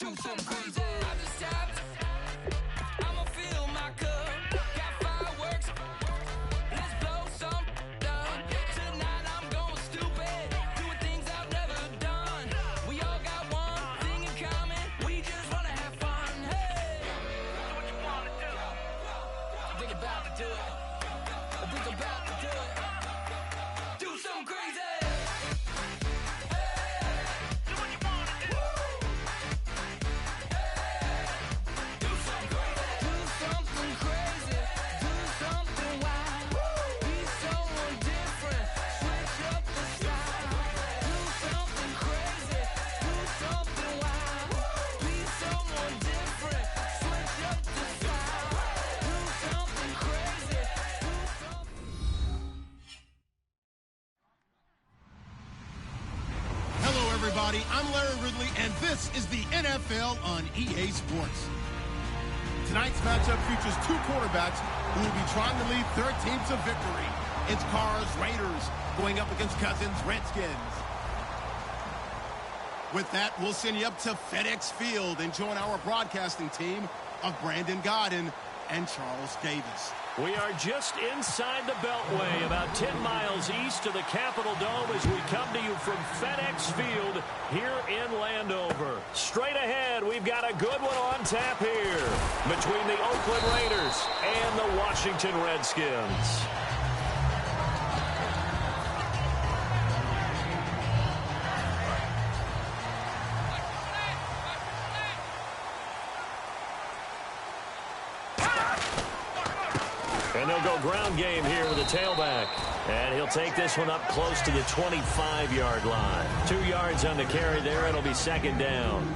do something crazy. I just tapped. I'ma fill my cup. Got fireworks. Let's blow some up. Tonight I'm going stupid. Doing things I've never done. We all got one thing in common. We just wanna have fun. Hey, do what you wanna do. I think about to do it. I think I'm about to do it. Do something crazy. I'm Larry Ridley, and this is the NFL on EA Sports. Tonight's matchup features two quarterbacks who will be trying to lead their team to victory. It's Carr's Raiders going up against Cousins' Redskins. With that, we'll send you up to FedEx Field and join our broadcasting team of Brandon Godden and Charles Davis. We are just inside the Beltway, about 10 miles east of the Capitol Dome as we come to you from FedEx Field here in Landover. Straight ahead, we've got a good one on tap here between the Oakland Raiders and the Washington Redskins. And they'll go ground game here with a tailback. And he'll take this one up close to the 25-yard line. 2 yards on the carry there. It'll be second down.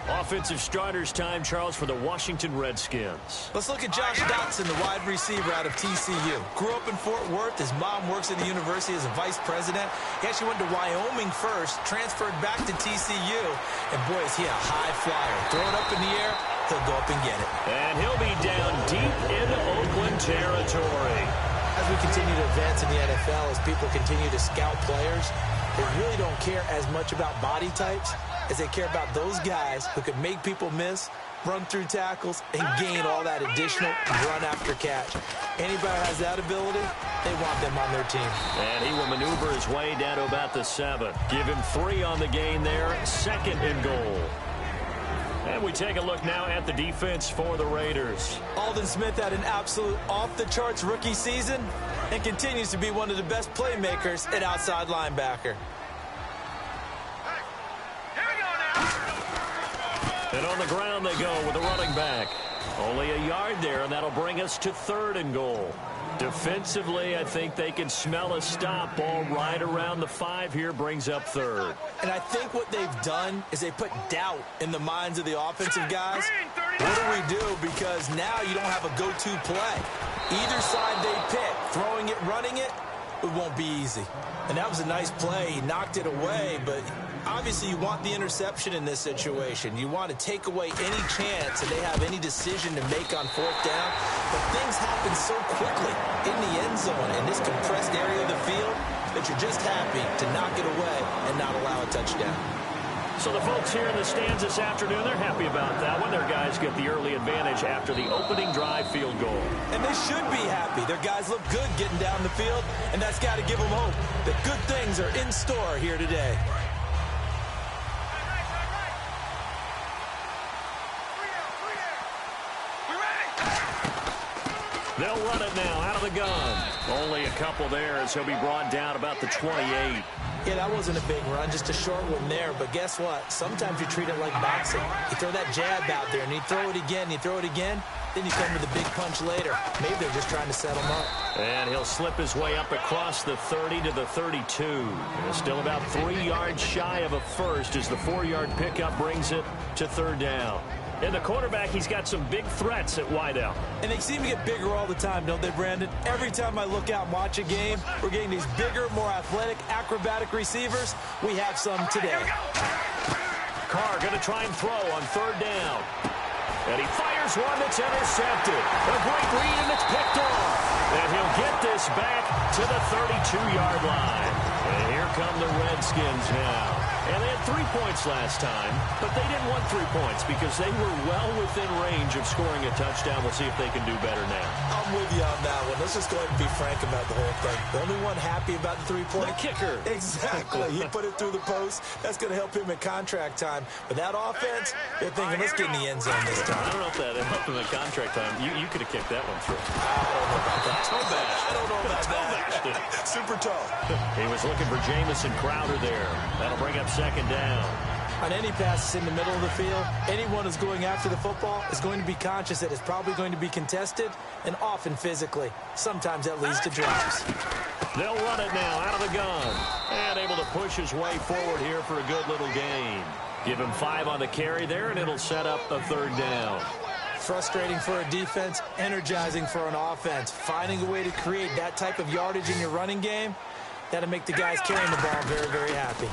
Offensive starters time, Charles, for the Washington Redskins. Let's look at Josh Dotson, the wide receiver out of TCU. Grew up in Fort Worth. His mom works at the university as a vice president. He actually went to Wyoming first, transferred back to TCU. And, boy, is he a high flyer. Throw it up in the air, he'll go up and get it. And he'll be down deep into Oakland territory. As we continue to advance in the NFL, as people continue to scout players, they really don't care as much about body types as they care about those guys who can make people miss, run through tackles, and gain all that additional run after catch. Anybody who has that ability, they want them on their team. And he will maneuver his way down to about the 7. Give him 3 on the gain there, second and goal. And we take a look now at the defense for the Raiders. Aldon Smith had an absolute off-the-charts rookie season and continues to be one of the best playmakers at outside linebacker. And on the ground they go with a running back. Only a yard there, and that'll bring us to third and goal. Defensively, I think they can smell a stop. Ball right around the 5 here, brings up third. And I think what they've done is they put doubt in the minds of the offensive guys. What do we do? Because now you don't have a go-to play. Either side they pick, throwing it, running it, it won't be easy. And that was a nice play. He knocked it away, but obviously you want the interception in this situation. You want to take away any chance that they have any decision to make on fourth down. But things happen so quickly in the end zone in this compressed area of the field that you're just happy to knock it away and not allow a touchdown. So the folks here in the stands this afternoon, they're happy about that one. Their guys get the early advantage after the opening drive field goal. And they should be happy. Their guys look good getting down the field, and that's got to give them hope that good things are in store here today. They'll run it now out of the gun. Only a couple there as he'll be brought down about the 28. Yeah, that wasn't a big run, just a short one there. But guess what? Sometimes you treat it like boxing. You throw that jab out there, and you throw it again, you throw it again, then you come with a big punch later. Maybe they're just trying to set him up. And he'll slip his way up across the 30 to the 32. And still about 3 yards shy of a first as the 4-yard pickup brings it to third down. And the quarterback, he's got some big threats at wideout. And they seem to get bigger all the time, don't they, Brandon? Every time I look out and watch a game, we're getting these bigger, more athletic, acrobatic receivers. We have some today. Carr going to try and throw on third down. And he fires one that's intercepted. A great read, and it's picked off. And he'll get this back to the 32-yard line. And here come the Redskins now. And they 3 points last time, but they didn't want 3 points because they were well within range of scoring a touchdown. We'll see if they can do better now. I'm with you on that one. Let's just go ahead and be frank about the whole thing. The only one happy about the 3-point. The kicker. Exactly. He put it through the post. That's going to help him in contract time. But that offense, they're thinking, let's get in the end zone this time. I don't know if that helped him in contract time. You could have kicked that one through. I don't know about that. Toe bash. I don't know about Toe bashed it. that. Super toe. He was looking for Jamison Crowder there. That'll bring up second down. On any passes in the middle of the field, anyone who's going after the football is going to be conscious that it's probably going to be contested and often physically. Sometimes that leads to drops. They'll run it now out of the gun. And able to push his way forward here for a good little gain. Give him 5 on the carry there, and it'll set up a third down. Frustrating for a defense, energizing for an offense. Finding a way to create that type of yardage in your running game, that'll make the guys carrying the ball very, very happy.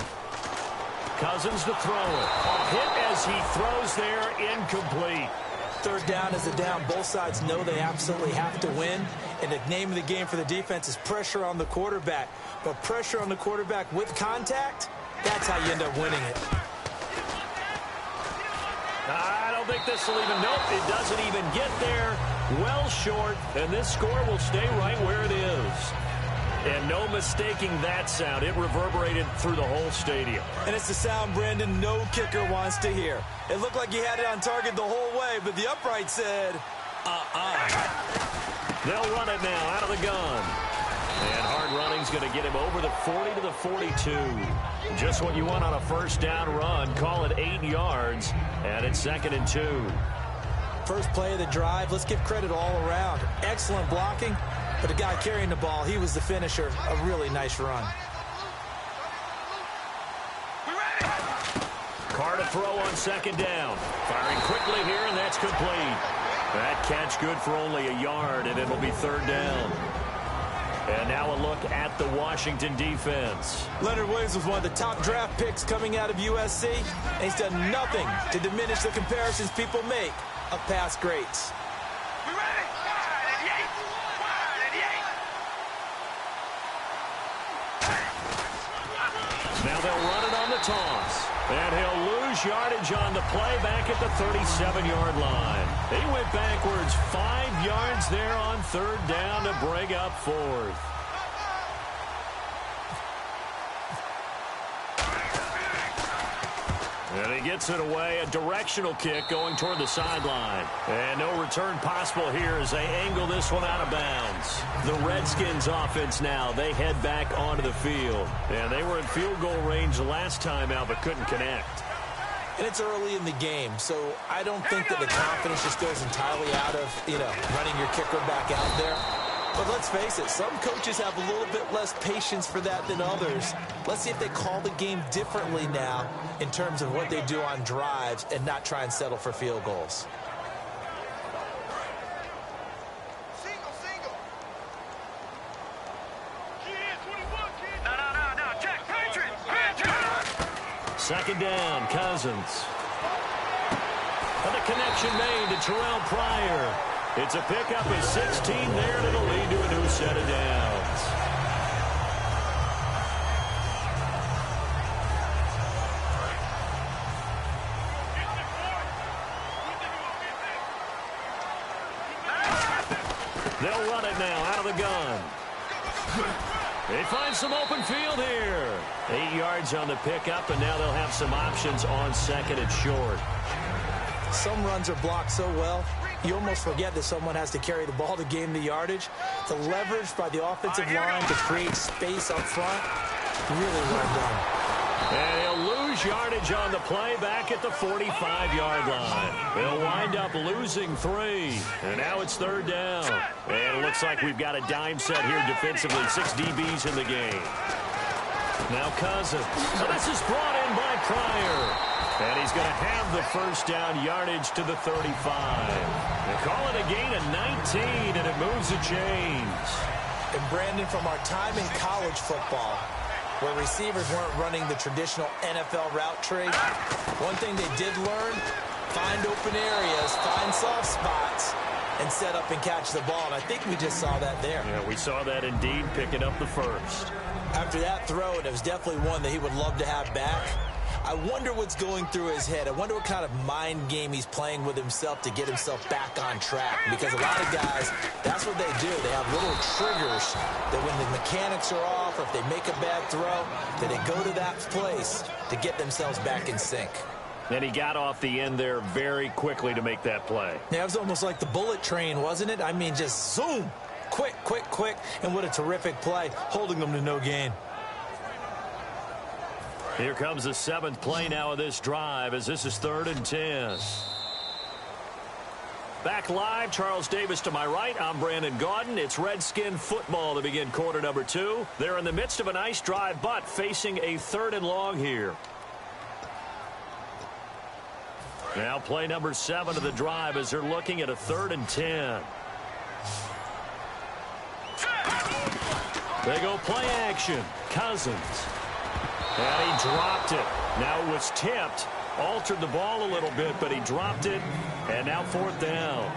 Cousins to throw it. Hit as he throws there, incomplete. Third down is a down. Both sides know they absolutely have to win. And the name of the game for the defense is pressure on the quarterback. But pressure on the quarterback with contact, that's how you end up winning it. I don't think this will even, nope, it doesn't even get there. Well short, and this score will stay right where it is. And no mistaking that sound. It reverberated through the whole stadium. And it's the sound, Brandon, no kicker wants to hear. It looked like he had it on target the whole way, but the upright said, They'll run it now out of the gun. And hard running's going to get him over the 40 to the 42. Just what you want on a first down run. Call it 8 yards, and it's 2nd and 2. First play of the drive, let's give credit all around. Excellent blocking, but the guy carrying the ball, he was the finisher. A really nice run. Carr to throw on 2nd down. Firing quickly here, and that's complete. That catch good for only a yard, and it'll be 3rd down. And now a look at the Washington defense. Leonard Williams was one of the top draft picks coming out of USC, and he's done nothing to diminish the comparisons people make of past greats. Now they'll run it on the toss. And he'll lose yardage on the play back at the 37-yard line. He went backwards 5 yards there on 3rd down to bring up 4th. And he gets it away, a directional kick going toward the sideline. And no return possible here as they angle this one out of bounds. The Redskins offense now, they head back onto the field. And they were in field goal range last time out, but couldn't connect. And it's early in the game, so I don't think that the confidence just goes entirely out of, running your kicker back out there. But let's face it, some coaches have a little bit less patience for that than others. Let's see if they call the game differently now in terms of what they do on drives and not try and settle for field goals. Second down, Cousins. And the connection made to Terrell Pryor. It's a pickup of 16 there, and it'll lead to a new set of downs. They'll run it now out of the gun. They find some open field here. 8 yards on the pickup, and now they'll have some options on 2nd and short. Some runs are blocked so well, you almost forget that someone has to carry the ball to gain the yardage. The leverage by the offensive line to create space up front, really well done. And he'll lose yardage on the play back at the 45-yard line. They'll wind up losing 3. And now it's 3rd down. And it looks like we've got a dime set here defensively. 6 DBs in the game. Now Cousins. So this is brought in by Pryor. And he's going to have the first down yardage to the 35. They call it a gain of 19, and it moves the chains. And Brandon, from our time in college football, where receivers weren't running the traditional NFL route tree, one thing they did learn, find open areas, find soft spots, and set up and catch the ball. And I think we just saw that there. Yeah, we saw that indeed, picking up the first. After that throw, and it was definitely one that he would love to have back, I wonder what's going through his head. I wonder what kind of mind game he's playing with himself to get himself back on track. Because a lot of guys, that's what they do. They have little triggers that when the mechanics are off or if they make a bad throw, that they go to that place to get themselves back in sync. And he got off the end there very quickly to make that play. Yeah, it was almost like the bullet train, wasn't it? I mean, just zoom. Quick, quick, quick. And what a terrific play, holding them to no gain. Here comes the 7th play now of this drive as this is 3rd and 10. Back live, Charles Davis to my right. I'm Brandon Gaudin. It's Redskin football to begin quarter number 2. They're in the midst of a nice drive, but facing a 3rd and long here. Now play number 7 of the drive as they're looking at a 3rd and 10. They go play action. Cousins. And he dropped it. Now it was tipped. Altered the ball a little bit, but he dropped it. And now 4th down.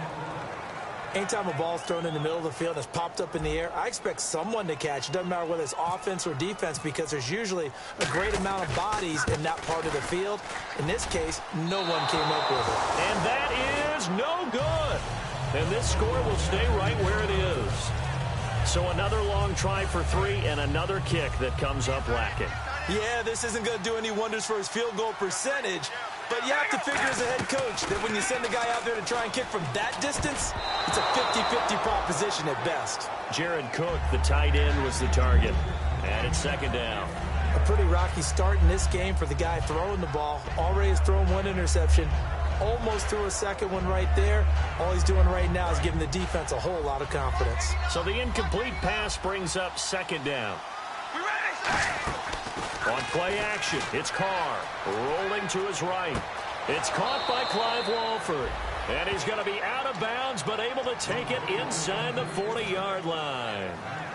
Anytime a ball's thrown in the middle of the field and it's popped up in the air, I expect someone to catch. It doesn't matter whether it's offense or defense because there's usually a great amount of bodies in that part of the field. In this case, no one came up with it. And that is no good. And this score will stay right where it is. So another long try for 3 and another kick that comes up lacking. Yeah, this isn't going to do any wonders for his field goal percentage, but you have to figure as a head coach that when you send a guy out there to try and kick from that distance, it's a 50-50 proposition at best. Jared Cook, the tight end, was the target. And it's 2nd down. A pretty rocky start in this game for the guy throwing the ball. Already has thrown 1 interception. Almost threw a 2nd one right there. All he's doing right now is giving the defense a whole lot of confidence. So the incomplete pass brings up 2nd down. On play action, it's Carr rolling to his right. It's caught by Clive Walford. And he's going to be out of bounds, but able to take it inside the 40-yard line.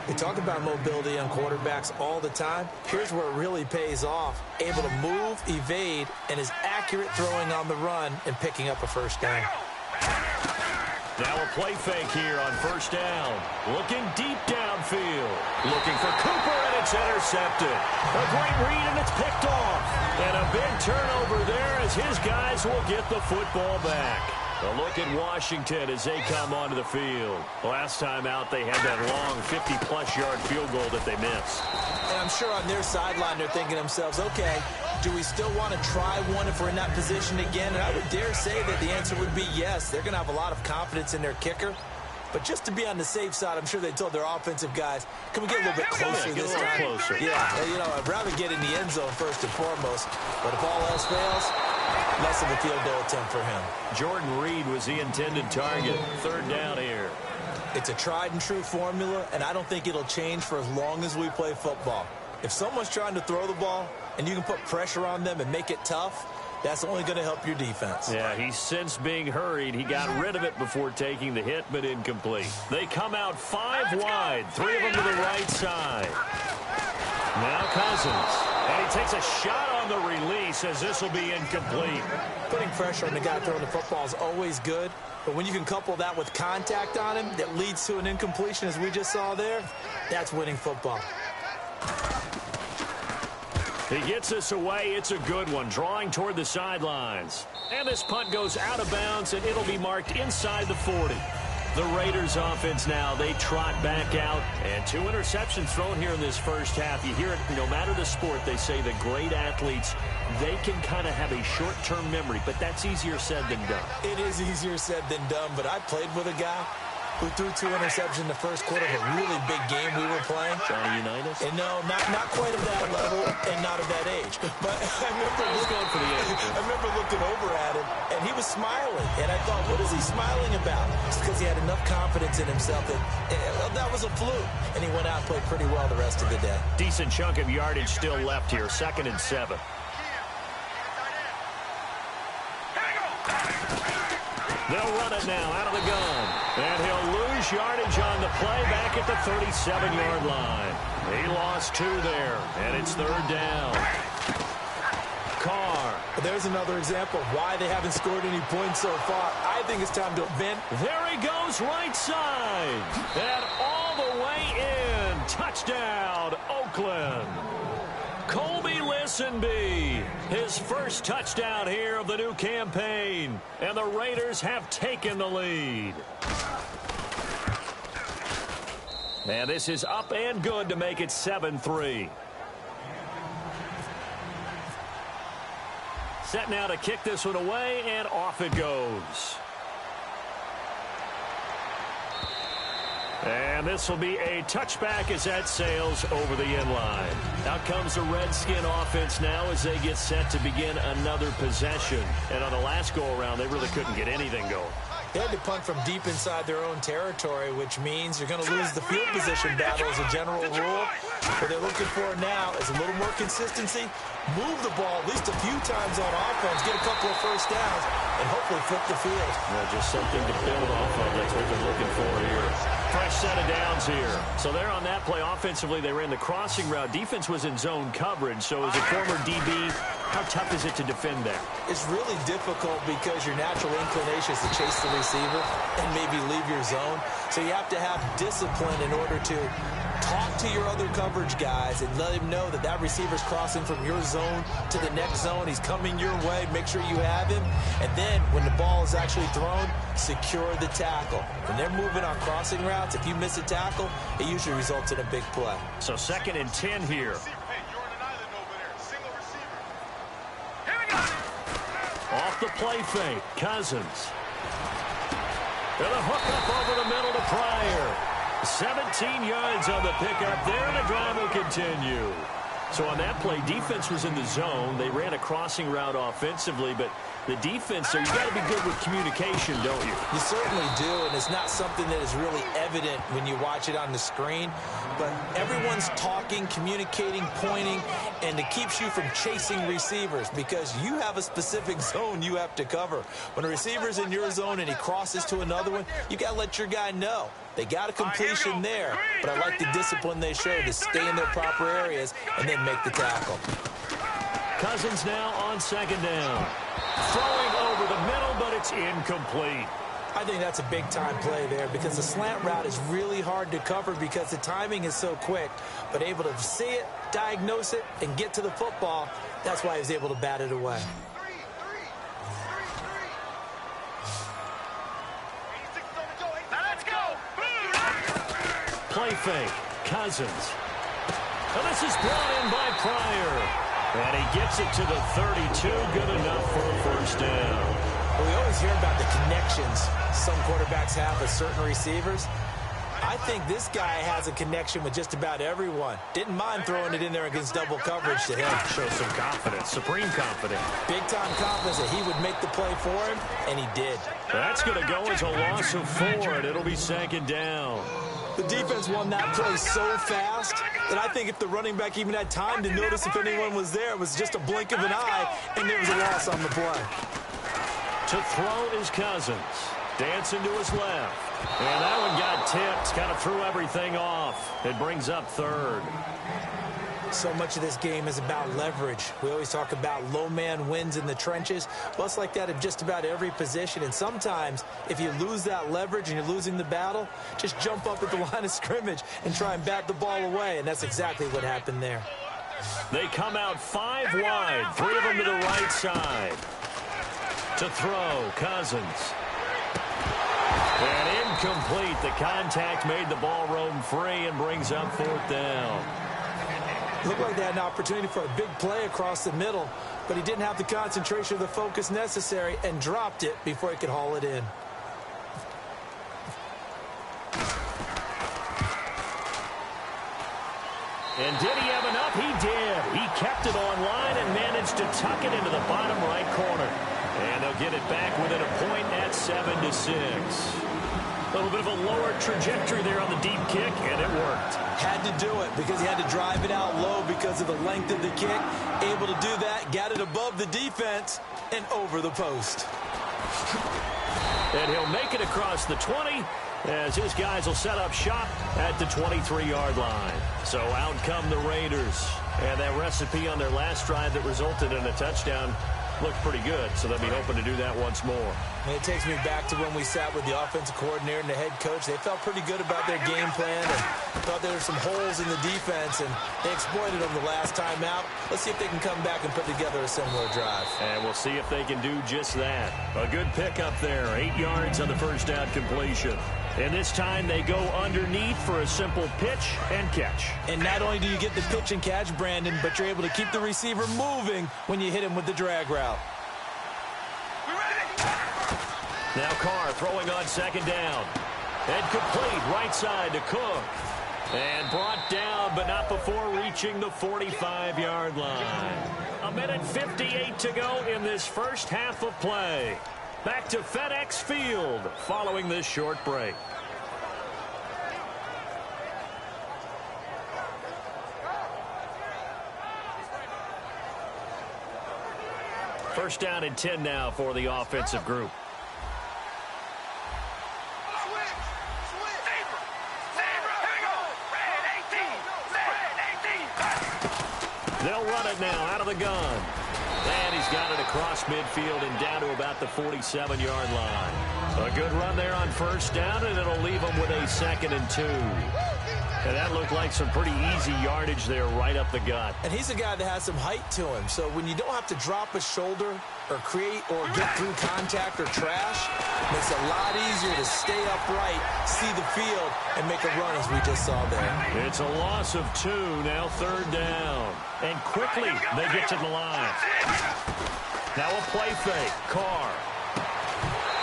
We talk about mobility on quarterbacks all the time. Here's where it really pays off. Able to move, evade, and is accurate throwing on the run and picking up a 1st down. Now a play fake here on 1st down. Looking deep downfield. Looking for Cooper, and it's intercepted. A great read, and it's picked off. And a big turnover there as his guys will get the football back. A look at Washington as they come onto the field. Last time out, they had that long 50-plus yard field goal that they missed. And I'm sure on their sideline, they're thinking to themselves, okay, do we still want to try one if we're in that position again? And I would dare say that the answer would be yes. They're going to have a lot of confidence in their kicker. But just to be on the safe side, I'm sure they told their offensive guys, can we get a little bit closer this time? Closer. Yeah, you know, I'd rather get in the end zone first and foremost. But if all else fails, less of a field goal attempt for him. Jordan Reed was the intended target. 3rd down here. It's a tried-and-true formula, and I don't think it'll change for as long as we play football. If someone's trying to throw the ball and you can put pressure on them and make it tough, that's only going to help your defense. Yeah, he's since being hurried. He got rid of it before taking the hit, but incomplete. They come out 5 wide, 3 of them to the right side. Now Cousins. And he takes a shot on the release as this will be incomplete. Putting pressure on the guy throwing the football is always good, but when you can couple that with contact on him that leads to an incompletion as we just saw there, that's winning football. He gets this away. It's a good one, drawing toward the sidelines. And this punt goes out of bounds, and it'll be marked inside the 40. The Raiders offense now, they trot back out. And 2 interceptions thrown here in this first half. You hear it, no matter the sport, they say the great athletes, they can kind of have a short-term memory, but that's easier said than done. It is easier said than done, but I played with a guy who threw 2 interceptions in the first quarter of a really big game we were playing. Johnny Unitas? And no, not quite at that level and not at that age. But I remember looking over at him, and he was smiling. And I thought, what is he smiling about? It's because he had enough confidence in himself that was a fluke. And he went out and played pretty well the rest of the day. Decent chunk of yardage still left here, 2nd and 7. They'll run it now out of the gun. And he'll lose yardage on the play back at the 37-yard line. He lost 2 there, and it's 3rd down. Carr. There's another example of why they haven't scored any points so far. I think it's time to vent. There he goes right side. And all the way in. Touchdown, Oakland. Colby Liss Ponsonby, his first touchdown here of the new campaign. And the Raiders have taken the lead. And this is up and good to make it 7-3. Set now to kick this one away, and off it goes. And this will be a touchback as that sails over the end line. Out comes the Redskin offense now as they get set to begin another possession. And on the last go-around, they really couldn't get anything going. They had to punt from deep inside their own territory, which means you're going to lose the field position battle as a general rule. What they're looking for now is a little more consistency, move the ball at least a few times on offense, get a couple of first downs, and hopefully flip the field. Well, just something to build off of. That's what they're looking for here. Fresh set of downs here. So there on that play, offensively, they ran the crossing route. Defense was in zone coverage. So as a former DB, how tough is it to defend that? It's really difficult because your natural inclination is to chase the receiver and maybe leave your zone. So you have to have discipline in order to talk to your other coverage guys and let him know that that receiver's crossing from your zone to the next zone. He's coming your way. Make sure you have him. And then when the ball is actually thrown, secure the tackle. When they're moving on crossing routes, if you miss a tackle, it usually results in a big play. So 2nd and 10 here. Off the play fake, Cousins. And a hook up over the middle to Pryor. 17 yards on the pickup there, and the drive will continue. So on that play, defense was in the zone. They ran a crossing route offensively, but the defense there, you got to be good with communication, don't you? You certainly do, and it's not something that is really evident when you watch it on the screen. But everyone's talking, communicating, pointing, and it keeps you from chasing receivers because you have a specific zone you have to cover. When a receiver's in your zone and he crosses to another one, you got to let your guy know. They got a completion there, but I like the discipline they show to stay in their proper areas and then make the tackle. Cousins now on 2nd down. Throwing over the middle, but it's incomplete. I think that's a big-time play there because the slant route is really hard to cover because the timing is so quick. But able to see it, diagnose it, and get to the football, that's why he was able to bat it away. Play fake, Cousins. And this is brought in by Pryor. And he gets it to the 32, good enough for a first down. Well, we always hear about the connections some quarterbacks have with certain receivers. I think this guy has a connection with just about everyone. Didn't mind throwing it in there against double coverage to him. Shows some confidence, supreme confidence. Big-time confidence that he would make the play for him, and he did. That's going to go as a loss of 4, and it'll be 2nd down. The defense won that play so fast that I think if the running back even had time to notice if anyone was there, it was just a blink of an eye, and there was a loss on the play. To throw is Cousins. Dancing to his left. And that one got tipped. Kind of threw everything off. It brings up 3rd. So much of this game is about leverage. We always talk about low man wins in the trenches. Well, it's like that in just about every position. And sometimes, if you lose that leverage and you're losing the battle, just jump up at the line of scrimmage and try and bat the ball away. And that's exactly what happened there. They come out 5 wide. 3 of them to the right side. To throw, Cousins. And incomplete. The contact made the ball roam free and brings up 4th down. Looked like they had an opportunity for a big play across the middle, but he didn't have the concentration or the focus necessary and dropped it before he could haul it in. And did he have enough? He did. He kept it online and managed to tuck it into the bottom right corner. And they'll get it back within a point at 7-6. A little bit of a lower trajectory there on the deep kick, and it worked. Had to do it because he had to drive it out low because of the length of the kick. Able to do that, got it above the defense, and over the post. And he'll make it across the 20 as his guys will set up shop at the 23-yard line. So out come the Raiders. And that recipe on their last drive that resulted in a touchdown looked pretty good, so they'll be hoping to do that once more. And it takes me back to when we sat with the offensive coordinator and the head coach. They felt pretty good about their game plan and thought there were some holes in the defense, and they exploited them the last time out. Let's see if they can come back and put together a similar drive. And we'll see if they can do just that. A good pickup there, 8 yards on the first down completion. And this time they go underneath for a simple pitch and catch. And not only do you get the pitch and catch, Brandon, but you're able to keep the receiver moving when you hit him with the drag route. Now Carr throwing on second down. And complete right side to Cook. And brought down, but not before reaching the 45-yard line. 1:58 to go in this first half of play. Back to FedEx Field following this short break. First down and 10 now for the offensive group. They'll run it now out of the gun. And he's got it across midfield and down to about the 47-yard line. A good run there on first down, and it'll leave him with a 2nd and 2. And that looked like some pretty easy yardage there right up the gut. And he's a guy that has some height to him. So when you don't have to drop a shoulder or create or get through contact or trash, it makes it a lot easier to stay upright, see the field, and make a run as we just saw there. It's a loss of 2, now 3rd down. And quickly they get to the line. Now a play fake, Carr.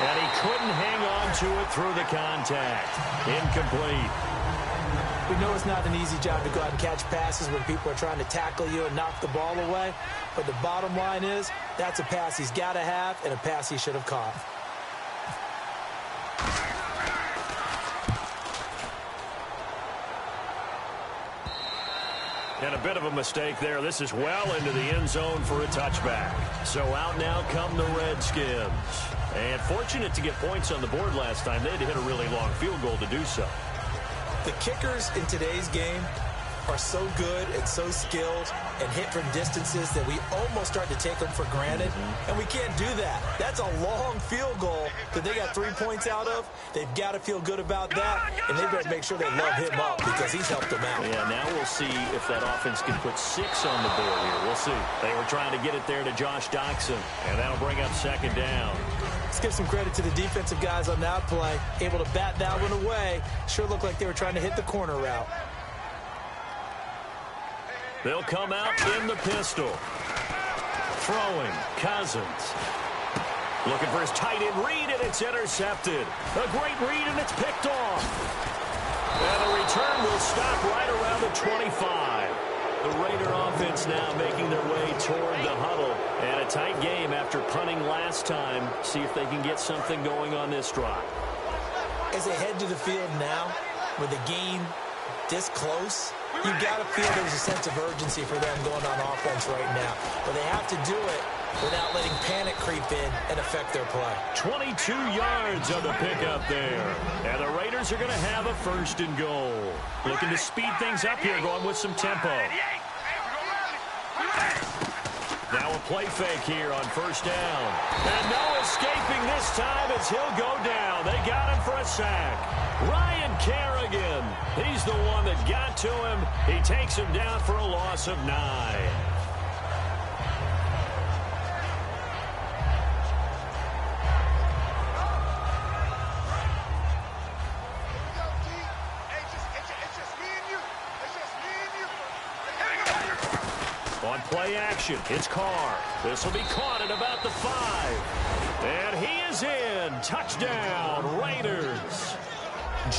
And he couldn't hang on to it through the contact. Incomplete. We know it's not an easy job to go out and catch passes when people are trying to tackle you and knock the ball away. But the bottom line is, that's a pass he's got to have and a pass he should have caught. And a bit of a mistake there. This is well into the end zone for a touchback. So out now come the Redskins. And fortunate to get points on the board last time. They had to hit a really long field goal to do so. The kickers in today's game are so good and so skilled and hit from distances that we almost start to take them for granted. And we can't do that. That's a long field goal that they got 3 points out of. They've got to feel good about that, and they've got to make sure they love him up because he's helped them out. Yeah, now we'll see if that offense can put 6 on the board here. We'll see. They were trying to get it there to Josh Doxson, and that'll bring up 2nd down. Let's give some credit to the defensive guys on that play. Able to bat that one away. Sure looked like they were trying to hit the corner route. They'll come out in the pistol. Throwing, Cousins. Looking for his tight end read, and it's intercepted. A great read, and it's picked off. And the return will stop right around the 25. The Raider offense now making their way toward the huddle. And a tight game after punting last time. See if they can get something going on this drive. As they head to the field now, with the game this close, you've got to feel there's a sense of urgency for them going on offense right now. But they have to do it without letting panic creep in and affect their play. 22 yards on the pickup there. And the Raiders are going to have a 1st and goal. Looking to speed things up here, going with some tempo. Now a play fake here on 1st down. And no escaping this time as he'll go down. They got him for a sack. Ryan Kerrigan, he's the one that got to him. He takes him down for a loss of 9. On play action, it's Carr. This will be caught at about the 5. And he is in. Touchdown, Raiders.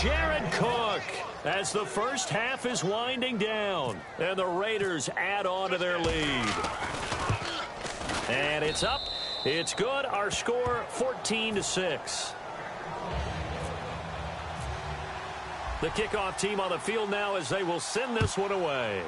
Jared Cook as the first half is winding down. And the Raiders add on to their lead. And it's up. It's good. Our score, 14-6. The kickoff team on the field now as they will send this one away.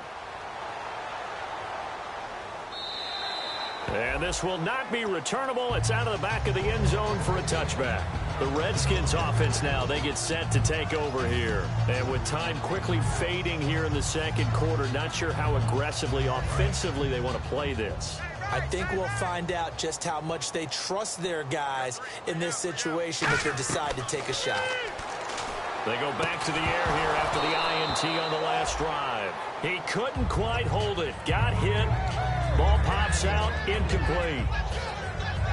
And this will not be returnable. It's out of the back of the end zone for a touchback. The Redskins offense now, they get set to take over here. And with time quickly fading here in the 2nd quarter, not sure how aggressively, offensively they want to play this. I think we'll find out just how much they trust their guys in this situation if they decide to take a shot. They go back to the air here after the INT on the last drive. He couldn't quite hold it. Got hit. Ball pops out. Incomplete.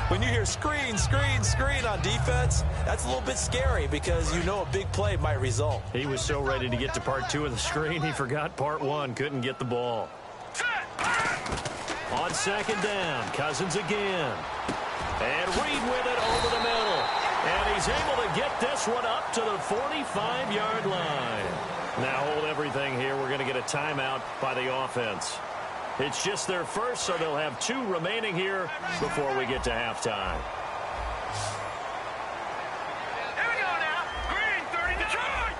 When you hear screen, screen, screen on defense, that's a little bit scary because you know a big play might result. He was so ready to get to part 2 of the screen, he forgot part 1. Couldn't get the ball. On second down, Cousins again. And Reed with it over the middle. And he's able to get this one up to the 45-yard line. Now hold everything here. We're going to get a timeout by the offense. It's just their first, so they'll have 2 remaining here before we get to halftime. Here we go now. Green, 30, Detroit.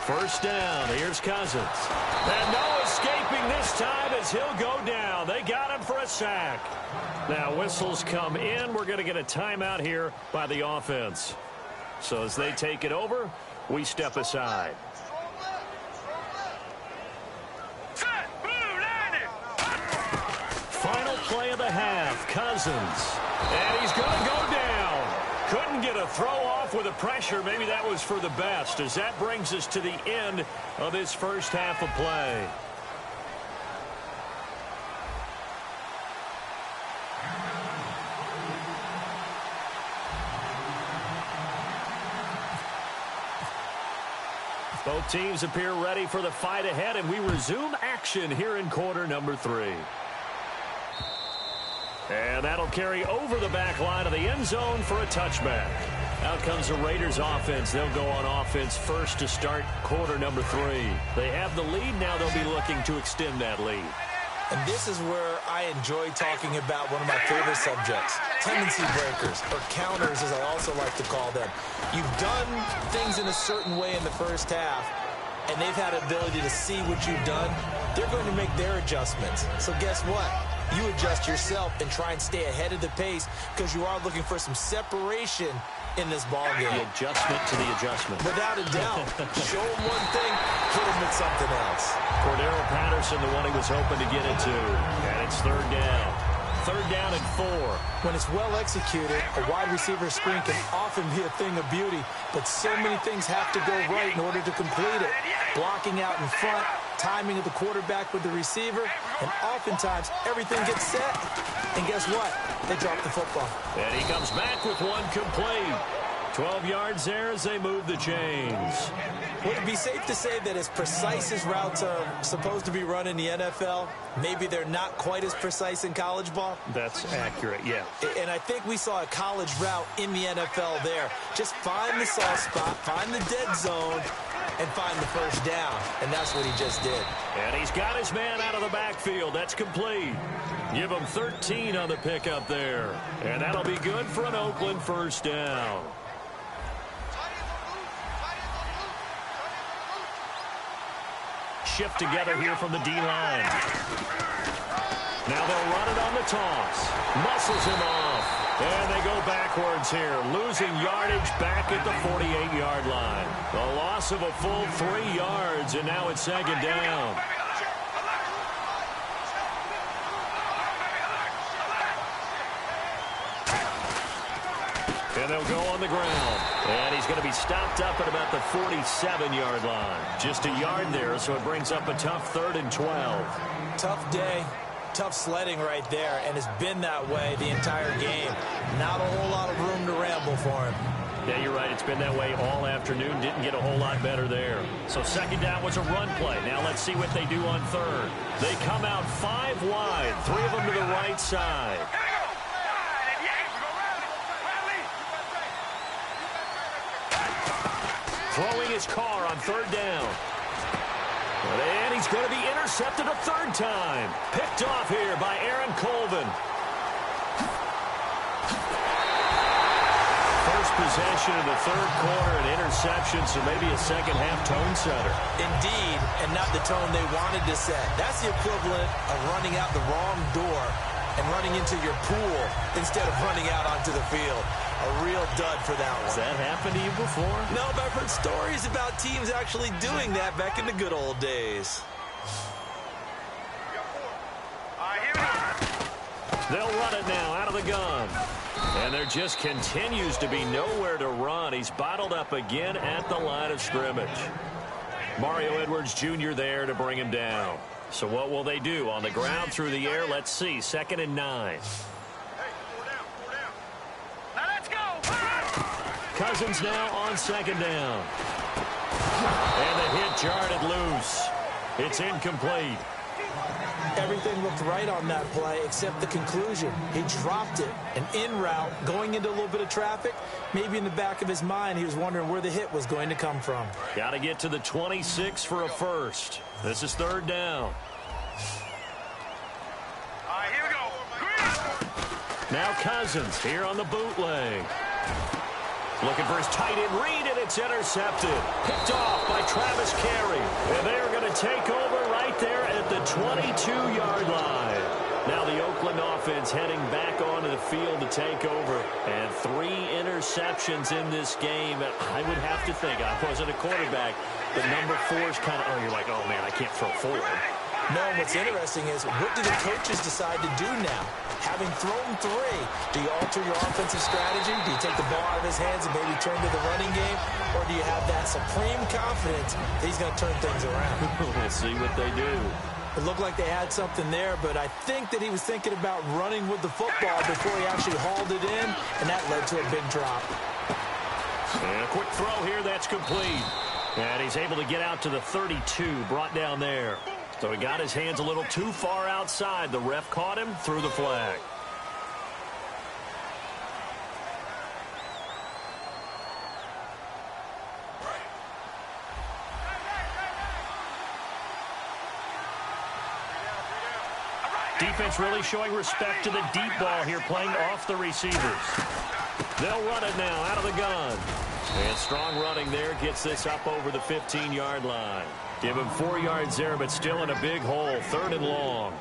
First down. Here's Cousins. And no escaping this time as he'll go down. They got him for a sack. Now whistles come in. We're going to get a timeout here by the offense. So as they take it over, we step aside. Final play of the half. Cousins. And he's going to go down. Couldn't get a throw off with the pressure. Maybe that was for the best, as that brings us to the end of this first half of play. Both teams appear ready for the fight ahead, and we resume action here in quarter number 3. And that'll carry over the back line of the end zone for a touchback. Out comes the Raiders offense. They'll go on offense first to start quarter number 3. They have the lead. Now they'll be looking to extend that lead. And this is where I enjoy talking about one of my favorite subjects, tendency breakers, or counters as I also like to call them. You've done things in a certain way in the first half, and they've had ability to see what you've done. They're going to make their adjustments. So guess what? You adjust yourself and try and stay ahead of the pace because you are looking for some separation in this ballgame. The adjustment to the adjustment. Without a doubt. Show him one thing, hit him with something else. Cordero Patterson, the one he was hoping to get it to. And it's third down. Third down and 4. When it's well executed, a wide receiver screen can often be a thing of beauty, but so many things have to go right in order to complete it. Blocking out in front, timing of the quarterback with the receiver, and oftentimes everything gets set. And guess what? They drop the football. And he comes back with one complete. 12 yards there as they move the chains. Would it be safe to say that as precise as routes are supposed to be run in the NFL, maybe they're not quite as precise in college ball? That's accurate, yeah. And I think we saw a college route in the NFL there. Just find the soft spot, find the dead zone, and find the first down. And that's what he just did. And he's got his man out of the backfield. That's complete. Give him 13 on the pickup there. And that'll be good for an Oakland first down. Shift together here from the D-line. Now they'll run it on the toss. Muscles him off. And they go backwards here, losing yardage back at the 48-yard line. The loss of a full 3 yards, and now it's second down. And they'll go on the ground. And he's going to be stopped up at about the 47-yard line. Just a yard there, so it brings up a tough 3rd and 12. Tough day. Tough sledding right there, and it's been that way the entire game. Not a whole lot of room to ramble for him. Yeah, you're right. It's been that way all afternoon. Didn't get a whole lot better there. So second down was a run play. Now let's see what they do on 3rd. They come out 5 wide, 3 of them to the right side. Throwing his car on 3rd down. And he's going to be intercepted a 3rd time. Picked off here by Aaron Colvin. First possession of the 3rd quarter, an interception, so maybe a second-half tone setter. Indeed, and not the tone they wanted to set. That's the equivalent of running out the wrong door and running into your pool instead of running out onto the field. A real dud for that one. Has that happened to you before? No, but I've heard stories about teams actually doing that back in the good old days. They'll run it now out of the gun. And there just continues to be nowhere to run. He's bottled up again at the line of scrimmage. Mario Edwards Jr. there to bring him down. So what will they do? On the ground, through the air, let's see. 2nd and 9. Now let's go. Cousins now on 2nd down. And the hit jarred it loose. It's incomplete. Everything looked right on that play except the conclusion. He dropped it, an in route, going into a little bit of traffic. Maybe in the back of his mind, he was wondering where the hit was going to come from. Got to get to the 26 for a first. This is 3rd down. All right, here we go. Now Cousins here on the bootleg. Looking for his tight end read, and it's intercepted. Picked off by Travis Carey. And they are going to take over right there at the 22-yard line. Now the Oakland offense heading back onto the field to take over. And 3 interceptions in this game. I would have to think, I wasn't a quarterback, but number 4 is kind of, oh, you're like, oh, man, I can't throw 4. No, what's interesting is, what do the coaches decide to do now? Having thrown 3, do you alter your offensive strategy? Do you take the ball out of his hands and maybe turn to the running game? Or do you have that supreme confidence that he's going to turn things around? We'll see what they do. It looked like they had something there, but I think that he was thinking about running with the football before he actually hauled it in, and that led to a big drop. And a quick throw here, that's complete. And he's able to get out to the 32, brought down there. So he got his hands a little too far outside. The ref caught him, threw the flag. Defense really showing respect to the deep ball here, playing off the receivers. They'll run it now out of the gun. And strong running there gets this up over the 15-yard line. Give him 4 yards there, but still in a big hole. 3rd and long.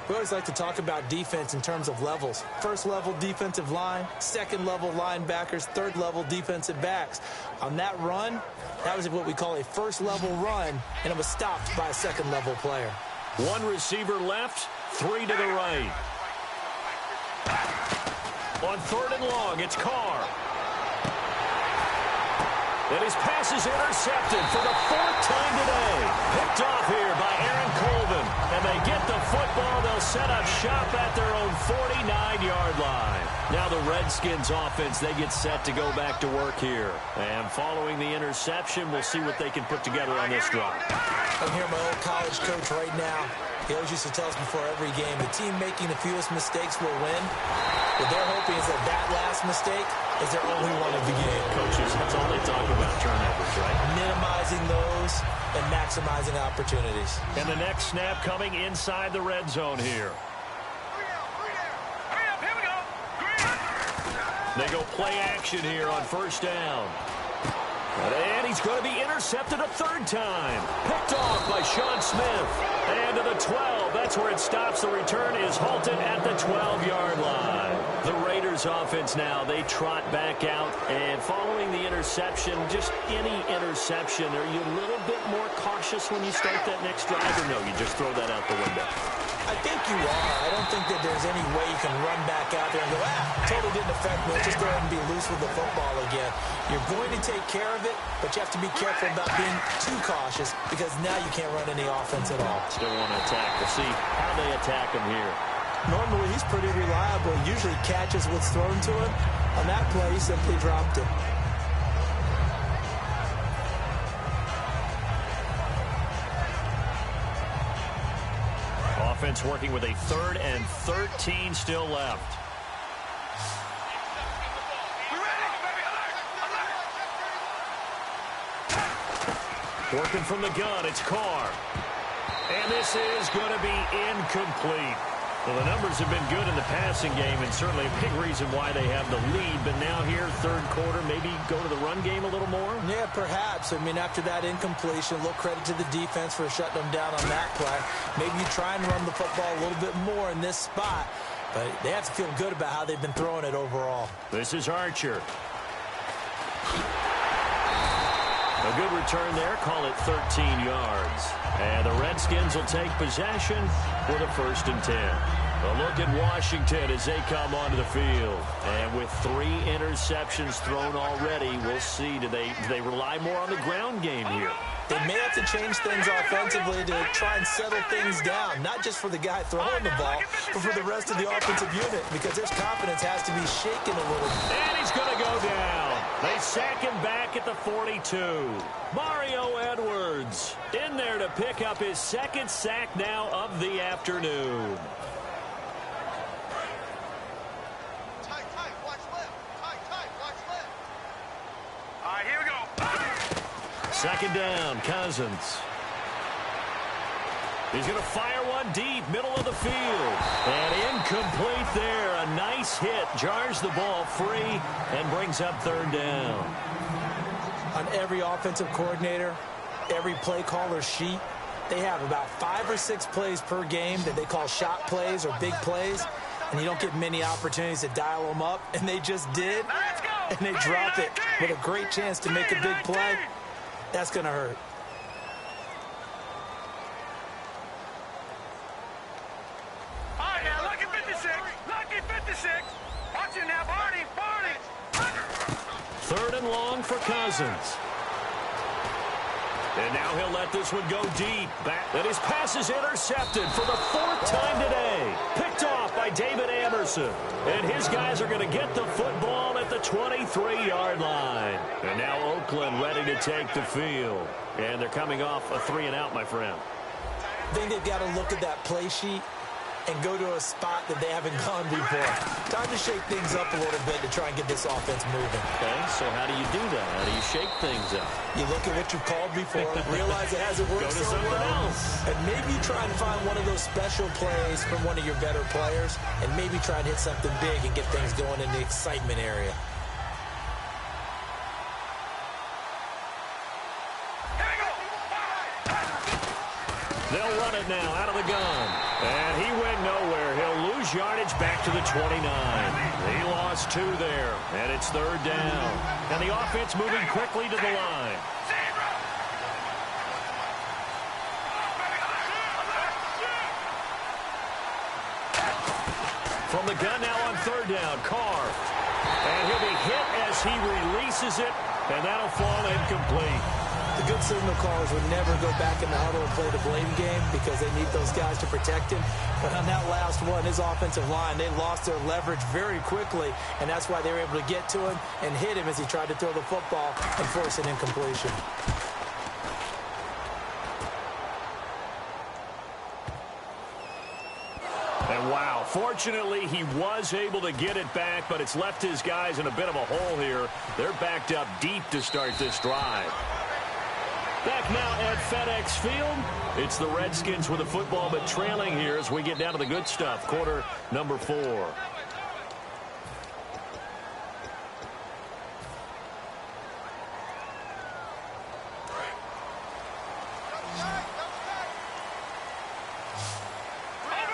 We always like to talk about defense in terms of levels. 1st level defensive line, 2nd level linebackers, 3rd level defensive backs. On that run, that was what we call a 1st level run, and it was stopped by a 2nd level player. 1 receiver left, 3 to the right. On 3rd and long, it's Carr. And his pass is intercepted for the 4th time today. Picked off here by Aaron Colvin. And they get the football. They'll set up shop at their own 49-yard line. Now the Redskins offense, they get set to go back to work here. And following the interception, we'll see what they can put together on this drive. I'm here, my old college coach right now. He always used to tell us before every game, the team making the fewest mistakes will win. What they're hoping is that last mistake is their only one of the game. Coaches, that's all they talk about, turnovers, right? Minimizing those and maximizing opportunities. And the next snap coming inside the red zone here. Here we go. They go play action here on 1st down. And he's going to be intercepted a 3rd time. Picked off by Sean Smith. And to the 12. That's where it stops. The return is halted at the 12-yard line. The Raiders offense now, they trot back out. And following the interception, just any interception, are you a little bit more cautious when you start that next drive? Or no, you just throw that out the window? I think you are. I don't think that there's any way you can run back out there and go, totally didn't affect me. Just go ahead and be loose with the football again. You're going to take care of it, but you have to be careful about being too cautious because now you can't run any offense at all. Still want to attack. We'll see how they attack him here. Normally, he's pretty reliable. Usually catches what's thrown to him. On that play, he simply dropped it. Offense working with a 3rd and 13 still left. Working from the gun, it's Carr. And this is going to be incomplete. Well, the numbers have been good in the passing game, and certainly a big reason why they have the lead. But now here, 3rd quarter, maybe go to the run game a little more? Yeah, perhaps. I mean, after that incompletion, a little credit to the defense for shutting them down on that play. Maybe you try and run the football a little bit more in this spot. But they have to feel good about how they've been throwing it overall. This is Archer. A good return there, call it 13 yards. And the Redskins will take possession with a 1st and 10. A look at Washington as they come onto the field. And with 3 interceptions thrown already, we'll see. Do they rely more on the ground game here? They may have to change things offensively to try and settle things down, not just for the guy throwing the ball, but for the rest of the offensive unit, because their confidence has to be shaken a little. And he's going to go down. They sack him back at the 42. Mario Edwards in there to pick up his 2nd sack now of the afternoon. Second down, Cousins. He's going to fire one deep, middle of the field. And incomplete there. A nice hit. Jars the ball free and brings up 3rd down. On every offensive coordinator, every play caller sheet, they have about 5 or 6 plays per game that they call shot plays or big plays. And you don't get many opportunities to dial them up. And they just did. And they drop it with a great chance to make a big play. That's going to hurt. All right, now, lucky 56. Lucky 56. Watch it now, Barney. 3rd and long for Cousins. And now he'll let this one go deep. And his pass is intercepted for the 4th time today. Picked off by David Anderson. And his guys are going to get the football at the 23-yard line. And now Oakland ready to take the field. And they're coming off a 3-and-out, my friend. I think they've got to look at that play sheet and go to a spot that they haven't gone before. Time to shake things up a little bit to try and get this offense moving. Okay, so how do you do that? How do you shake things up? You look at what you've called before, realize it hasn't worked so well, and maybe try and find one of those special plays from one of your better players, and maybe try and hit something big and get things going in the excitement area. They'll run it now out of the gun. And he went nowhere. He'll lose yardage back to the 29. He lost 2 there. And it's 3rd down. And the offense moving quickly to the line. From the gun now on 3rd down. Carr. And he'll be hit as he releases it. And that'll fall incomplete. The good signal callers would never go back in the huddle and play the blame game because they need those guys to protect him. But on that last one, his offensive line, they lost their leverage very quickly, and that's why they were able to get to him and hit him as he tried to throw the football and force an incompletion. And wow, fortunately he was able to get it back, but it's left his guys in a bit of a hole here. They're backed up deep to start this drive. Back now at FedEx Field, it's the Redskins with the football, but trailing here as we get down to the good stuff. Quarter number 4.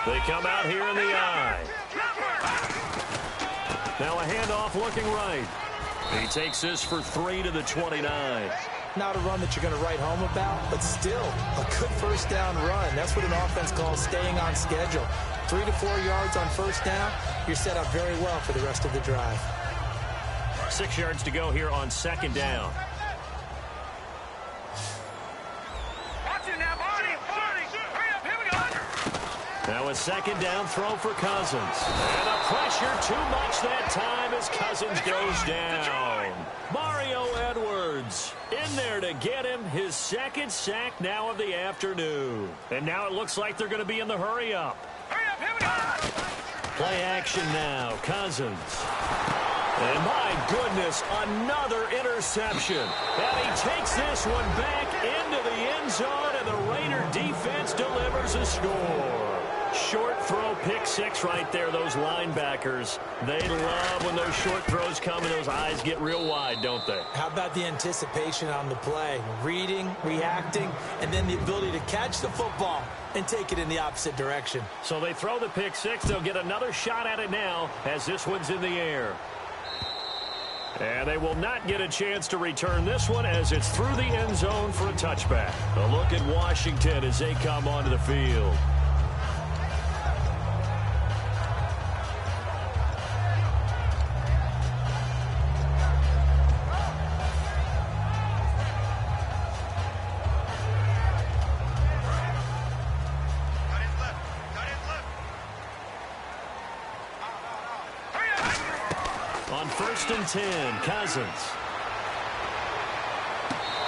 They come out here in the eye. Now a handoff looking right. He takes this for 3 to the 29. Not a run that you're going to write home about, but still a good 1st down run. That's what an offense calls staying on schedule. 3 to 4 yards on 1st down, you're set up very well for the rest of the drive. 6 yards to go here on 2nd down. Watch it now, Barney. Hurry up, here we go. Now a 2nd down throw for Cousins. And the pressure too much that time as Cousins goes down. Mario Edwards in there to get him his 2nd sack now of the afternoon. And now it looks like they're going to be in the hurry up. Hurry up, here we go. Play action now, Cousins. And my goodness, another interception. And he takes this one back into the end zone, and the Raider defense delivers a score. Short throw, pick 6 right there. Those linebackers, they love when those short throws come and those eyes get real wide, don't they? How about the anticipation on the play? Reading, reacting, and then the ability to catch the football and take it in the opposite direction. So they throw the pick 6. They'll get another shot at it now as this one's in the air. And they will not get a chance to return this one as it's through the end zone for a touchback. A look at Washington as they come onto the field. On 1st and 10, Cousins.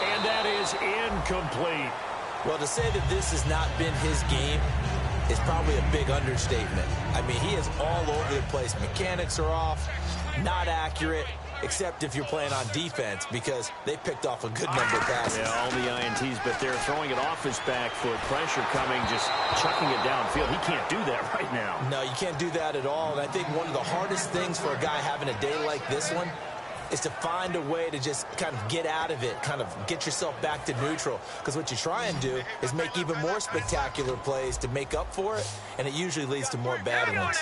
And that is incomplete. Well, to say that this has not been his game is probably a big understatement. I mean, he is all over the place. Mechanics are off, not accurate, except if you're playing on defense, because they picked off a good number of passes. Yeah, all the INTs, but they're throwing it off his back foot. Pressure coming, just chucking it downfield. He can't do that right now. No, you can't do that at all. And I think one of the hardest things for a guy having a day like this one is to find a way to just kind of get out of it, kind of get yourself back to neutral. Because what you try and do is make even more spectacular plays to make up for it, and it usually leads to more bad ones.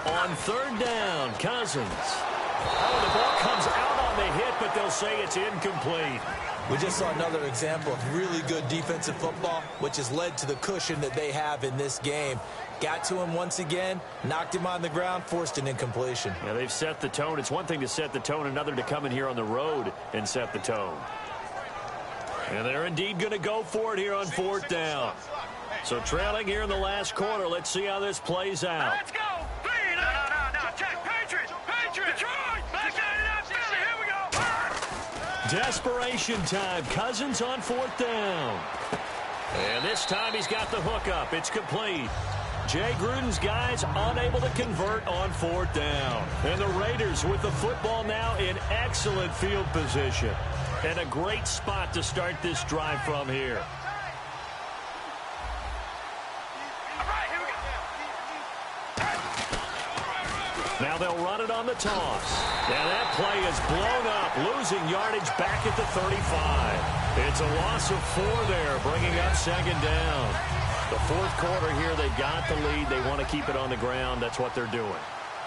On 3rd down, Cousins. Oh, the ball comes out on the hit, but they'll say it's incomplete. We just saw another example of really good defensive football, which has led to the cushion that they have in this game. Got to him once again, knocked him on the ground, forced an incompletion. Yeah, they've set the tone. It's one thing to set the tone, another to come in here on the road and set the tone. And they're indeed going to go for it here on 4th down. So trailing here in the last quarter. Let's see how this plays out. Let's go. No. Check. Patriots. Detroit. Back out. Philly. Here we go. Desperation time. Cousins on 4th down. And this time he's got the hook up. It's complete. Jay Gruden's guys unable to convert on 4th down. And the Raiders with the football now in excellent field position. And a great spot to start this drive from here. Now they'll run it on the toss. And that play is blown up, losing yardage back at the 35. It's a loss of 4 there, bringing up 2nd down. The 4th quarter here, they've got the lead. They want to keep it on the ground. That's what they're doing.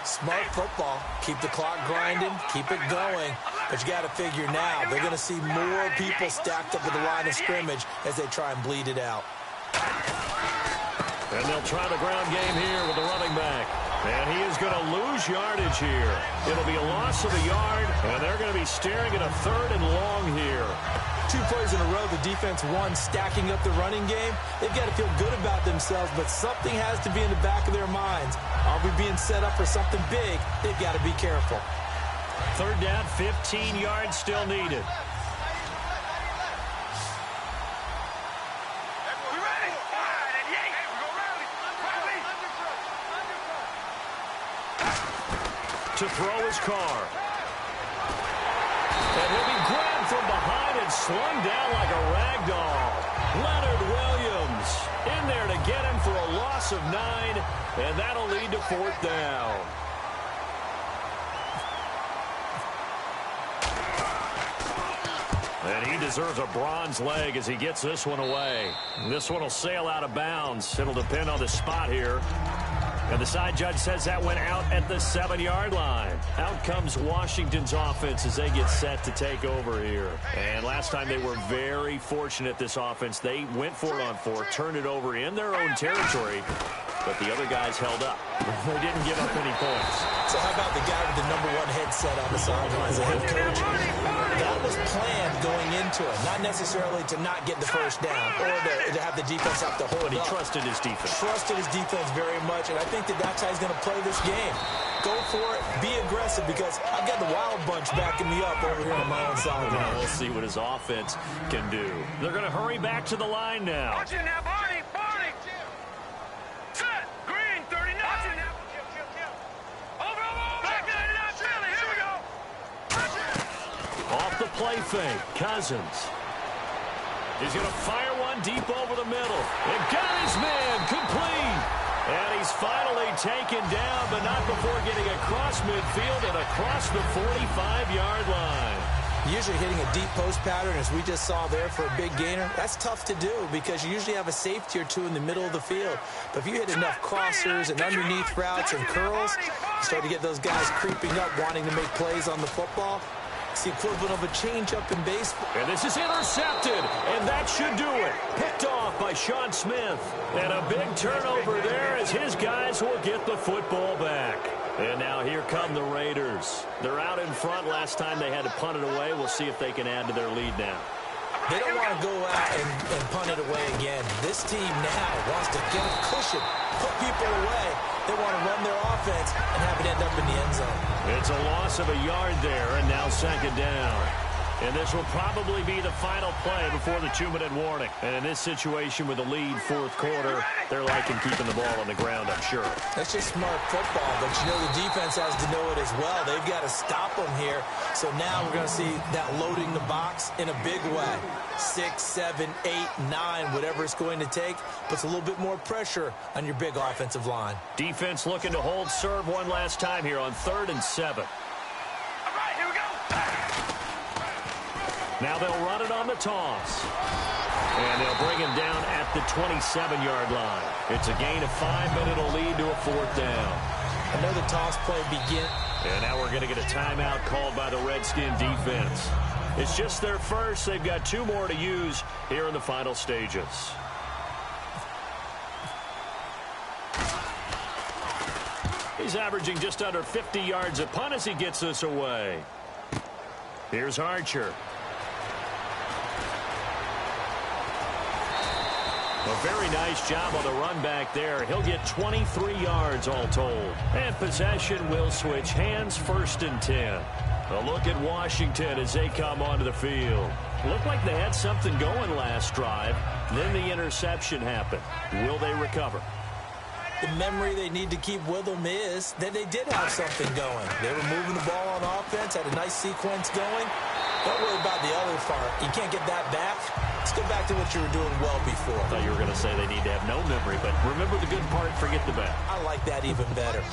Smart football. Keep the clock grinding. Keep it going. But you got to figure now, they're going to see more people stacked up at the line of scrimmage as they try and bleed it out. And they'll try the ground game here with the running back. And he is going to lose yardage here. It'll be a loss of a yard, and they're going to be staring at a 3rd and long here. 2 plays in a row, the defense won, stacking up the running game. They've got to feel good about themselves, but something has to be in the back of their minds. Are we being set up for something big? They've got to be careful. 3rd down, 15 yards still needed. To throw his car. And he'll be grabbed from behind and slung down like a rag doll. Leonard Williams in there to get him for a loss of 9, and that'll lead to 4th down. And he deserves a bronze leg as he gets this one away. This one will sail out of bounds. It'll depend on the spot here. And the side judge says that went out at the 7-yard line. Out comes Washington's offense as they get set to take over here. And last time they were very fortunate, this offense. They went for it on 4, turned it over in their own territory, but the other guys held up. They didn't give up any points. So how about the guy with the #1 headset on the sidelines, the head coach? That was planned going into it, not necessarily to not get the first down or to have the defense have to hold But he up. trusted his defense. Trusted his defense very much, and I think that's how he's going to play this game. Go for it, be aggressive, because I've got the Wild Bunch backing me up over here on my own sideline. Well, we'll see what his offense can do. They're going to hurry back to the line now. Watch it now, Barney. Set. Green, 39. Watch it now. Over. Back out, Philly. Here we go. Off the play fake, Cousins. He's going to fire one deep over the middle. And got his man complete. And he's finally taken down, but not before getting across midfield and across the 45-yard line. Usually hitting a deep post pattern, as we just saw there for a big gainer, that's tough to do because you usually have a safety or 2 in the middle of the field. But if you hit enough crossers and underneath routes and curls, you start to get those guys creeping up, wanting to make plays on the football. It's the equivalent of a change-up in baseball. And this is intercepted, and that should do it. Picked off by Sean Smith. And a big turnover there as his guys will get the football back. And now here come the Raiders. They're out in front. Last time they had to punt it away. We'll see if they can add to their lead now. They don't want to go out and punt it away again. This team now wants to get a cushion, put people away, They want to run their offense and have it end up in the end zone. It's a loss of a yard there, and now second down. And this will probably be the final play before the 2-minute warning. And in this situation with a lead fourth quarter, they're liking keeping the ball on the ground, I'm sure. That's just smart football, but you know the defense has to know it as well. They've got to stop them here. So now we're going to see that loading the box in a big way. 6, 7, 8, 9, whatever it's going to take, puts a little bit more pressure on your big offensive line. Defense looking to hold serve one last time here on 3rd and 7. All right, here we go. Now they'll run it on the toss. And they'll bring him down at the 27-yard line. It's a gain of 5, but it'll lead to a 4th down. Another toss play begin. And now we're going to get a timeout called by the Redskin defense. It's just their first. They've got 2 more to use here in the final stages. He's averaging just under 50 yards a punt as he gets this away. Here's Archer. A very nice job on the run back there. He'll get 23 yards all told. And possession will switch hands, 1st and 10. A look at Washington as they come onto the field. Looked like they had something going last drive. Then the interception happened. Will they recover? The memory they need to keep with them is that they did have something going. They were moving the ball on offense, had a nice sequence going. Don't worry about the other part. You can't get that back. Let's go back to what you were doing well before. I thought you were going to say they need to have no memory, but remember the good part, forget the bad. I like that even better.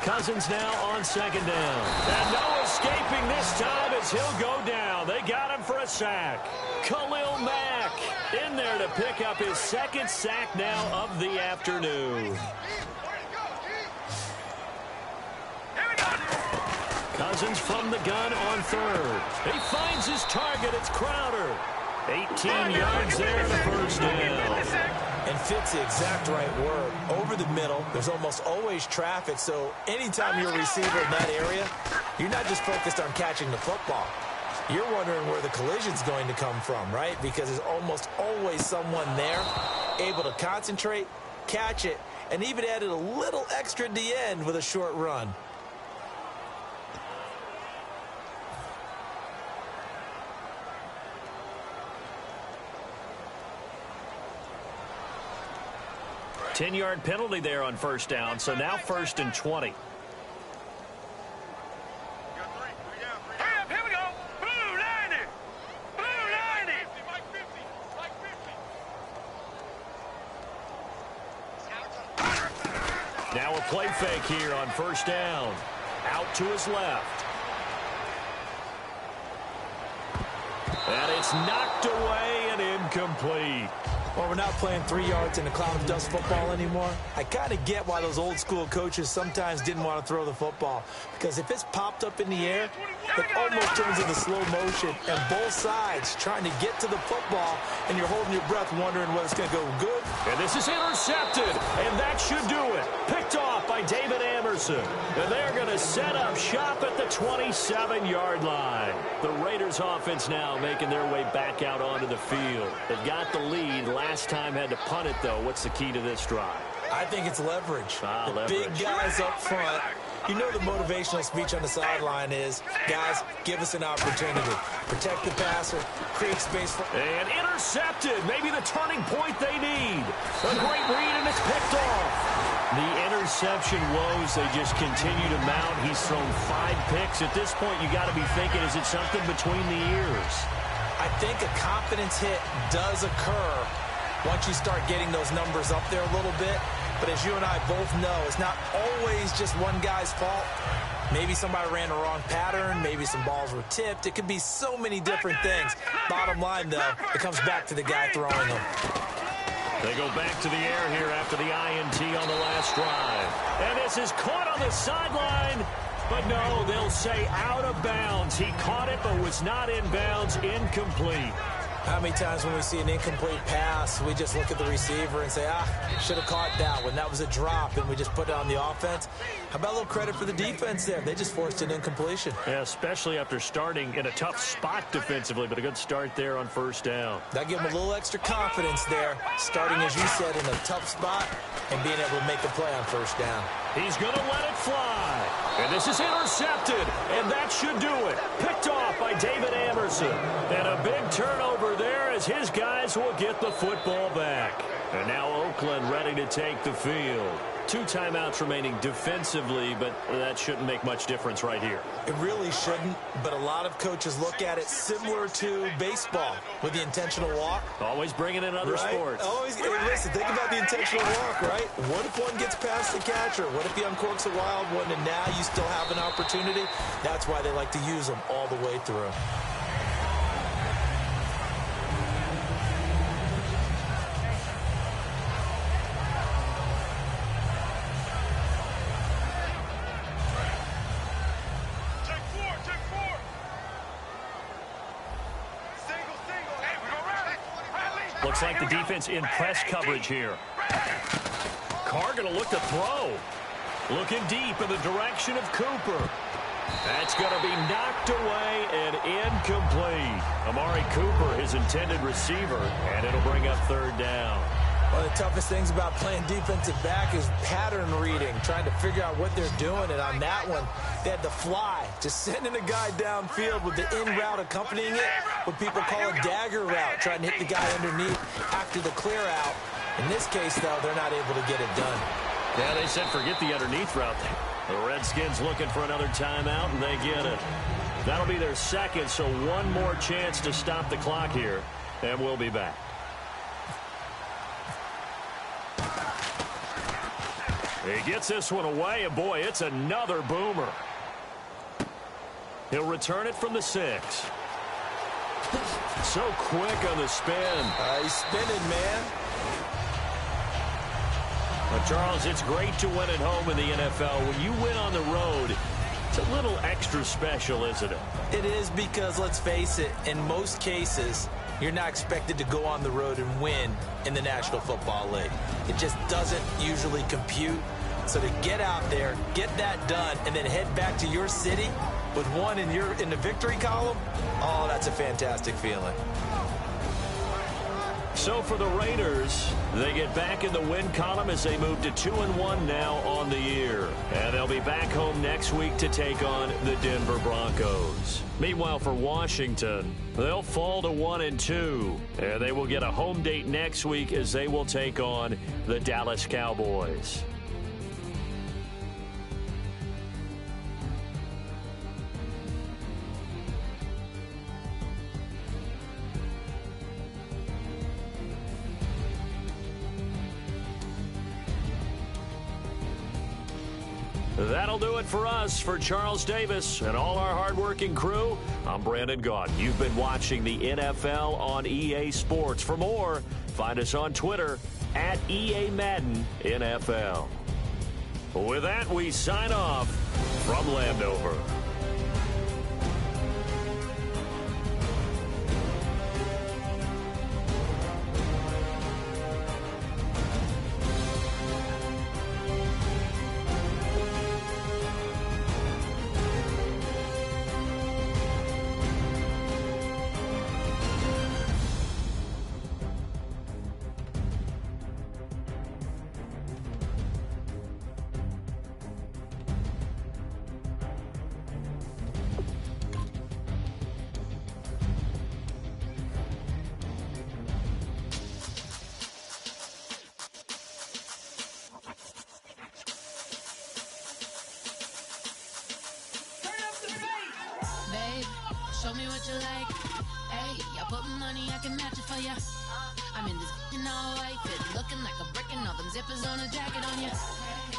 Cousins now on 2nd down. And no escaping this time as he'll go down. They got him for a sack. Khalil Mack in there to pick up his 2nd sack now of the afternoon. Cousins from the gun on 3rd. He finds his target. It's Crowder. 18 yards there in the 1st down. And fits the exact right word. Over the middle, there's almost always traffic, so anytime you're a receiver in that area, you're not just focused on catching the football. You're wondering where the collision's going to come from, right? Because there's almost always someone there able to concentrate, catch it, and even added a little extra at the end with a short run. Ten-yard penalty there on 1st down, so now 1st and 20. Here we go. Blue 90. Blue 90. Now a play fake here on 1st down. Out to his left. And it's knocked away and incomplete. Well, we're not playing 3 yards in a cloud of dust football anymore. I kind of get why those old school coaches sometimes didn't want to throw the football. Because if it's popped up in the air, it almost turns into slow motion. And both sides trying to get to the football, and you're holding your breath wondering whether it's going to go good. And this is intercepted, and that should do it. Picked off by David Amerson. And they're going to set up shop at the 27-yard line. The Raiders offense now making their way back out onto the field. They've got the lead. Last time had to punt it, though. What's the key to this drive? I think it's leverage. The leverage. Big guys up front. You know the motivational speech on the sideline is, guys, give us an opportunity. Protect the passer, create space for... And intercepted. Maybe the turning point they need. A great read, and it's picked off. The interception woes, they just continue to mount. He's thrown 5 picks. At this point, you got to be thinking, is it something between the ears? I think a confidence hit does occur once you start getting those numbers up there a little bit. But as you and I both know, it's not always just one guy's fault. Maybe somebody ran the wrong pattern. Maybe some balls were tipped. It could be so many different things. Bottom line, though, it comes back to the guy throwing them. They go back to the air here after the INT on the last drive. And this is caught on the sideline. But no, they'll say out of bounds. He caught it but was not in bounds. Incomplete. How many times when we see an incomplete pass, we just look at the receiver and say, should have caught that one. That was a drop, and we just put it on the offense. How about a little credit for the defense there? They just forced an incompletion. Yeah, especially after starting in a tough spot defensively, but a good start there on first down. That gave them a little extra confidence there, starting, as you said, in a tough spot and being able to make a play on first down. He's going to let it fly. And this is intercepted, and that should do it. Picked off by David Anderson. And a big turnover there as his guys will get the football back. And now Oakland ready to take the field. 2 timeouts remaining defensively, but that shouldn't make much difference right here. It really shouldn't, but a lot of coaches look at it similar to baseball with the intentional walk. Always bringing in other sports. Always. Hey, listen, think about the intentional walk, right? What if one gets past the catcher? What if he uncorks a wild one and now you still have an opportunity? That's why they like to use them all the way through. Looks like the defense in press coverage here. Carr going to look to throw. Looking deep in the direction of Cooper. That's going to be knocked away and incomplete. Amari Cooper, his intended receiver, and it'll bring up third down. One of the toughest things about playing defensive back is pattern reading, trying to figure out what they're doing. And on that one, they had to fly, just sending a guy downfield with the in route accompanying it, what people call a dagger route, trying to hit the guy underneath after the clear out. In this case, though, they're not able to get it done. Yeah, they said forget the underneath route. The Redskins looking for another timeout, and they get it. That'll be their second, so one more chance to stop the clock here, and we'll be back. He gets this one away, and boy, it's another boomer. He'll return it from the 6. So quick on the spin. He's spinning, man. But Charles, it's great to win at home in the NFL. When you win on the road, it's a little extra special, isn't it? It is, because, let's face it, in most cases, you're not expected to go on the road and win in the National Football League. It just doesn't usually compute. So to get out there, get that done, and then head back to your city with one in the victory column, oh, that's a fantastic feeling. So for the Raiders, they get back in the win column as they move to 2-1 now on the year. And they'll be back home next week to take on the Denver Broncos. Meanwhile, for Washington, they'll fall to 1-2. And they will get a home date next week as they will take on the Dallas Cowboys. That'll do it for us. For Charles Davis and all our hardworking crew, I'm Brandon Gaudin. You've been watching the NFL on EA Sports. For more, find us on Twitter at EA Madden NFL. With that, we sign off from Landover. Show me what you like. Hey, I put money, I can match it for ya. I'm in this in all white fit, looking like a brick and all them zippers on a jacket on ya.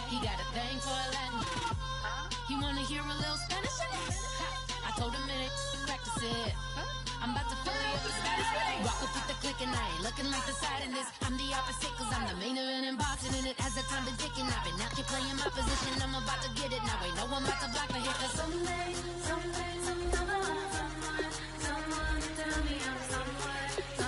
He got a thing for a Latin. He wanna hear a little Spanish? I told him it ain't practice it. I'm about to fill you up with Spanish. Walk up with the click and I ain't looking like the side in this. I'm the opposite cause I'm the main event in boxing and it has the time been ticking. I've been out here playing my position, I'm about to get it. Now ain't no one about to block my hit cause someday, someone tell me I'm someone.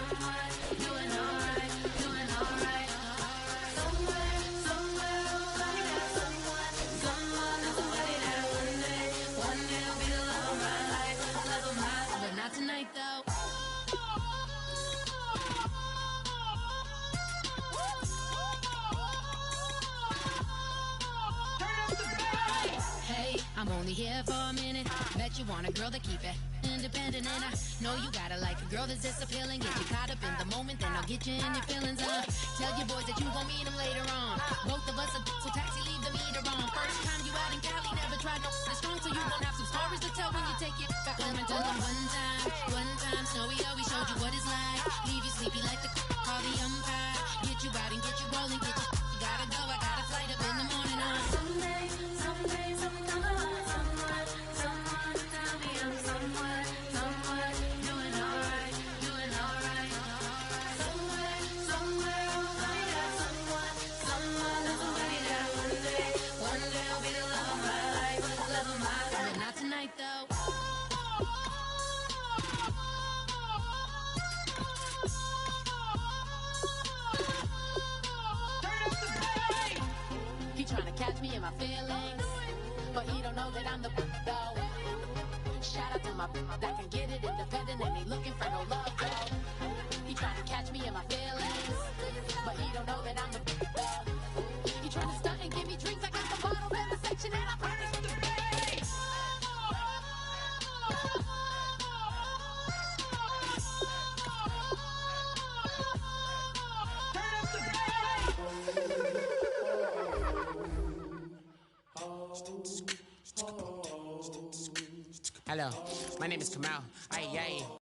only here for a minute. Bet you want a girl to keep it independent, and I know you gotta like a girl that's disappealing. Get you caught up in the moment, then I'll get you in your feelings. Tell your boys that you gon' meet them later on. Both of us are so taxi, leave the meter on. First time you out in Cali, never tried no strong, so you gon' have some stories to tell when you take it back home and tell them one time, Snowy always showed you what it's like. Leave you sleepy like the call the umpire. Get you out and get you rolling, get you gotta go. I got a flight up in the morning on someday, someone tell me I'm someone doing alright. Somewhere, oh my God, someone that's somebody that one day I'll be the love of my life, but not tonight though. He tryna catch me in my feelings, but he don't know that I'm the though. Shout out to my that can get it independent and ain't looking for no love though. He tryna catch me in my feelings, but he don't know that I'm the though. He tryna stunt and give me drinks. I got the bottles in the section and I promise with the bass. Hello, my name is Kamal. Aye, aye.